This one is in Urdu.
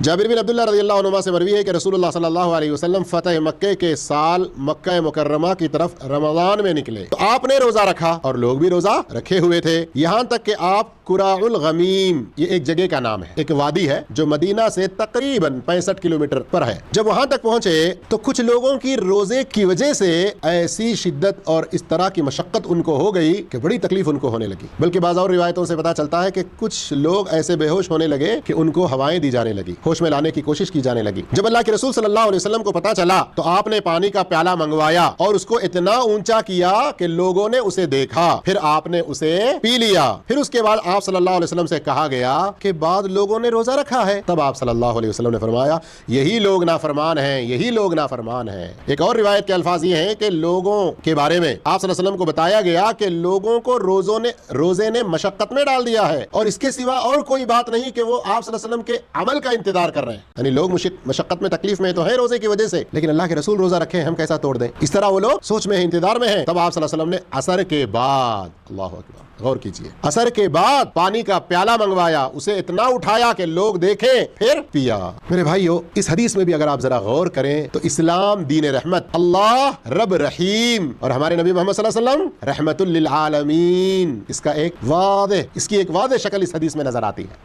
جابر بن عبداللہ رضی اللہ عنہما سے مروی ہے کہ رسول اللہ صلی اللہ علیہ وسلم فتح مکہ کے سال مکہ مکرمہ کی طرف رمضان میں نکلے تو آپ نے روزہ رکھا اور لوگ بھی روزہ رکھے ہوئے تھے، یہاں تک کہ آپ قراء الغمیم، یہ ایک جگہ کا نام ہے، ایک وادی ہے جو مدینہ سے تقریباً 65 کلومیٹر پر ہے۔ جب وہاں تک پہنچے تو کچھ لوگوں کی روزے کی وجہ سے ایسی شدت اور اس طرح کی مشقت ان کو ہو گئی کہ بڑی تکلیف ان کو ہونے لگی، بلکہ بعض اور روایتوں سے پتہ چلتا ہے کہ کچھ لوگ ایسے بے ہوش ہونے لگے کہ ان کو ہوائیں دی جانے لگی، ہوش میں لانے کی کوشش کی جانے لگی۔ جب اللہ کے رسول صلی اللہ علیہ وسلم کو پتہ چلا تو آپ نے پانی کا پیالہ منگوایا اور اس کو اتنا اونچا کیا کہ لوگوں نے اسے دیکھا، پھر آپ نے اسے پی لیا۔ پھر اس کے بعد آپ صلی اللہ علیہ وسلم سے کہا گیا کہ بعض لوگوں نے روزہ رکھا ہے، تب آپ صلی اللہ علیہ وسلم نے فرمایا یہی لوگ نافرمان ہیں، یہی لوگ نافرمان ہیں۔ ایک اور روایت کے الفاظ یہ ہیں کہ لوگوں کے بارے میں آپ صلی اللہ علیہ وسلم کو بتایا گیا کہ لوگوں کو روزے نے مشقت میں ڈال دیا ہے اور اس کے سوا اور کوئی بات نہیں کہ وہ آپ صلی اللہ علیہ وسلم کے عمل کا انتظار کر رہے ہیں، یعنی لوگ مشقت میں تکلیف میں تو ہے روزے کی وجہ سے، لیکن اللہ کے رسول روزہ رکھے ہم کیسا توڑ دیں؟ اس طرح وہ لوگ سوچ میں ہیں، انتظار میں ہیں۔ تب آپ صلی اللہ علیہ وسلم نے عصر کے بعد، اللہ اکبر، غور کیجئے، عصر کے بعد پانی کا پیالہ منگوایا، اسے اتنا اٹھایا کہ لوگ دیکھیں، پھر پیا۔ میرے بھائیو، اس حدیث میں بھی اگر آپ ذرا غور کریں تو اسلام دین رحمت، اللہ رب رحیم اور ہمارے نبی محمد صلی اللہ علیہ وسلم رحمت للعالمین، اس کی ایک واضح شکل اس حدیث میں نظر آتی ہے۔